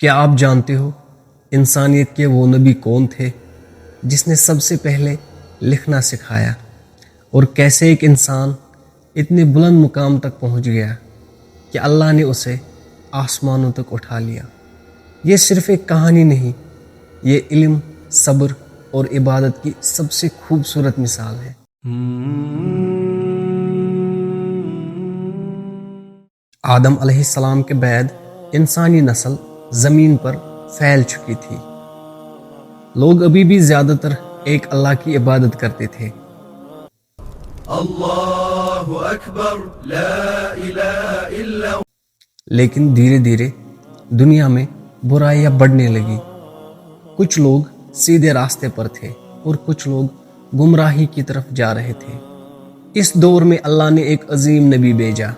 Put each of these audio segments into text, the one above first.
کیا آپ جانتے ہو انسانیت کے وہ نبی کون تھے جس نے سب سے پہلے لکھنا سکھایا، اور کیسے ایک انسان اتنے بلند مقام تک پہنچ گیا کہ اللہ نے اسے آسمانوں تک اٹھا لیا؟ یہ صرف ایک کہانی نہیں، یہ علم، صبر اور عبادت کی سب سے خوبصورت مثال ہے۔ آدم علیہ السلام کے بعد انسانی نسل زمین پر پھیل چکی تھی۔ لوگ ابھی بھی زیادہ تر ایک اللہ کی عبادت کرتے تھے۔ اللہ اکبر لا الہ الا اللہ۔ لیکن دھیرے دھیرے دنیا میں برائیاں بڑھنے لگی۔ کچھ لوگ سیدھے راستے پر تھے اور کچھ لوگ گمراہی کی طرف جا رہے تھے۔ اس دور میں اللہ نے ایک عظیم نبی بھیجا،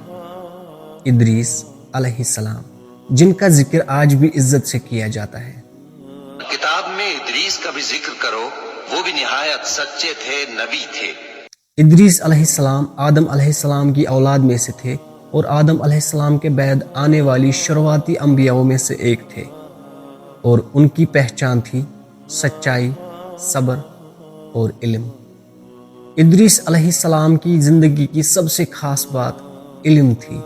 ادریس علیہ السلام، جن کا ذکر آج بھی عزت سے کیا جاتا ہے۔ کتاب میں ادریس کا بھی ذکر کرو، وہ بھی نہایت سچے تھے، نبی تھے۔ ادریس علیہ السلام آدم علیہ السلام کی اولاد میں سے تھے اور آدم علیہ السلام کے بعد آنے والی شروعاتی انبیاءوں میں سے ایک تھے، اور ان کی پہچان تھی سچائی، صبر اور علم۔ ادریس علیہ السلام کی زندگی کی سب سے خاص بات علم تھی۔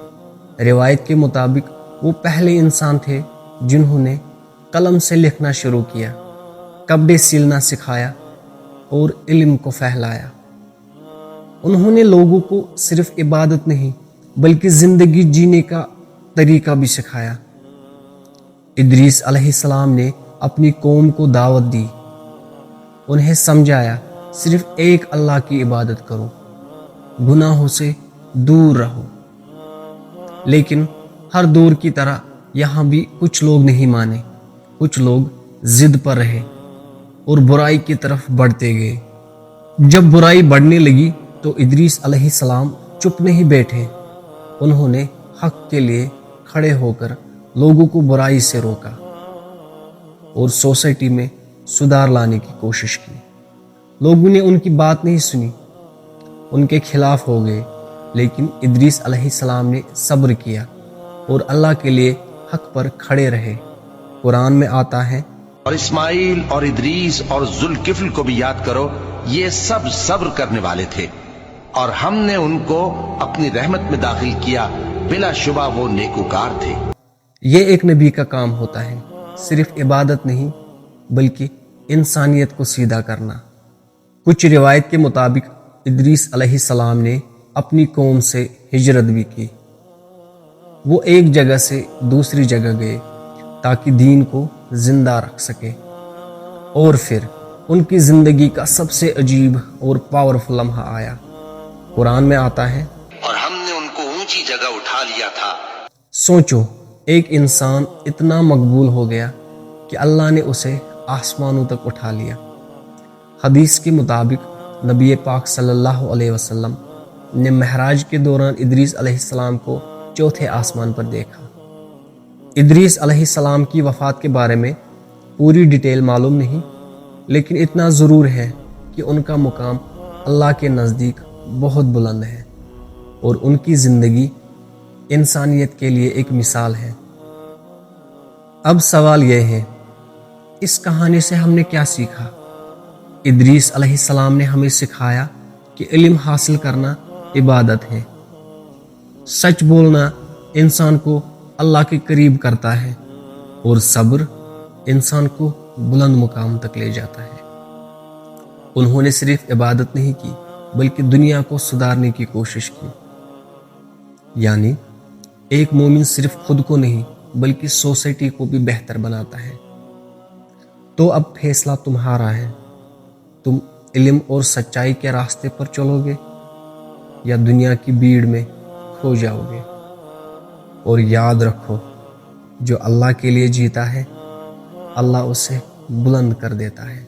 روایت کے مطابق وہ پہلے انسان تھے جنہوں نے قلم سے لکھنا شروع کیا، کپڑے سلنا سکھایا اور علم کو پھیلایا۔ انہوں نے لوگوں کو صرف عبادت نہیں بلکہ زندگی جینے کا طریقہ بھی سکھایا۔ ادریس علیہ السلام نے اپنی قوم کو دعوت دی، انہیں سمجھایا صرف ایک اللہ کی عبادت کرو، گناہوں سے دور رہو۔ لیکن ہر دور کی طرح یہاں بھی کچھ لوگ نہیں مانے، کچھ لوگ ضد پر رہے اور برائی کی طرف بڑھتے گئے۔ جب برائی بڑھنے لگی تو ادریس علیہ السلام چپ نہیں بیٹھے، انہوں نے حق کے لیے کھڑے ہو کر لوگوں کو برائی سے روکا اور سوسائٹی میں سدھار لانے کی کوشش کی۔ لوگوں نے ان کی بات نہیں سنی، ان کے خلاف ہو گئے، لیکن ادریس علیہ السلام نے صبر کیا اور اللہ کے لیے حق پر کھڑے رہے۔ قرآن میں آتا ہے، اور اسماعیل اور ادریس اور ذوالکفل کو بھی یاد کرو، یہ سب صبر کرنے والے تھے، اور ہم نے ان کو اپنی رحمت میں داخل کیا، بلا شبہ وہ نیکوکار تھے۔ یہ ایک نبی کا کام ہوتا ہے، صرف عبادت نہیں بلکہ انسانیت کو سیدھا کرنا۔ کچھ روایت کے مطابق ادریس علیہ السلام نے اپنی قوم سے ہجرت بھی کی۔ وہ ایک جگہ سے دوسری جگہ گئے تاکہ دین کو زندہ رکھ سکے، اور پھر ان کی زندگی کا سب سے عجیب اور پاورفل لمحہ آیا۔ قرآن میں آتا ہے، اور ہم نے ان کو اونچی جگہ اٹھا لیا تھا۔ سوچو، ایک انسان اتنا مقبول ہو گیا کہ اللہ نے اسے آسمانوں تک اٹھا لیا۔ حدیث کے مطابق نبی پاک صلی اللہ علیہ وسلم نے معراج کے دوران ادریس علیہ السلام کو چوتھے آسمان پر دیکھا۔ ادریس علیہ السلام کی وفات کے بارے میں پوری ڈیٹیل معلوم نہیں، لیکن اتنا ضرور ہے کہ ان کا مقام اللہ کے نزدیک بہت بلند ہے، اور ان کی زندگی انسانیت کے لیے ایک مثال ہے۔ اب سوال یہ ہے، اس کہانی سے ہم نے کیا سیکھا؟ ادریس علیہ السلام نے ہمیں سکھایا کہ علم حاصل کرنا عبادت ہے، سچ بولنا انسان کو اللہ کے قریب کرتا ہے، اور صبر انسان کو بلند مقام تک لے جاتا ہے۔ انہوں نے صرف عبادت نہیں کی بلکہ دنیا کو سدھارنے کی کوشش کی۔ یعنی ایک مومن صرف خود کو نہیں بلکہ سوسائٹی کو بھی بہتر بناتا ہے۔ تو اب فیصلہ تمہارا ہے، تم علم اور سچائی کے راستے پر چلو گے یا دنیا کی بھیڑ میں کھو جاؤ گے؟ اور یاد رکھو، جو اللہ کے لیے جیتا ہے اللہ اسے بلند کر دیتا ہے۔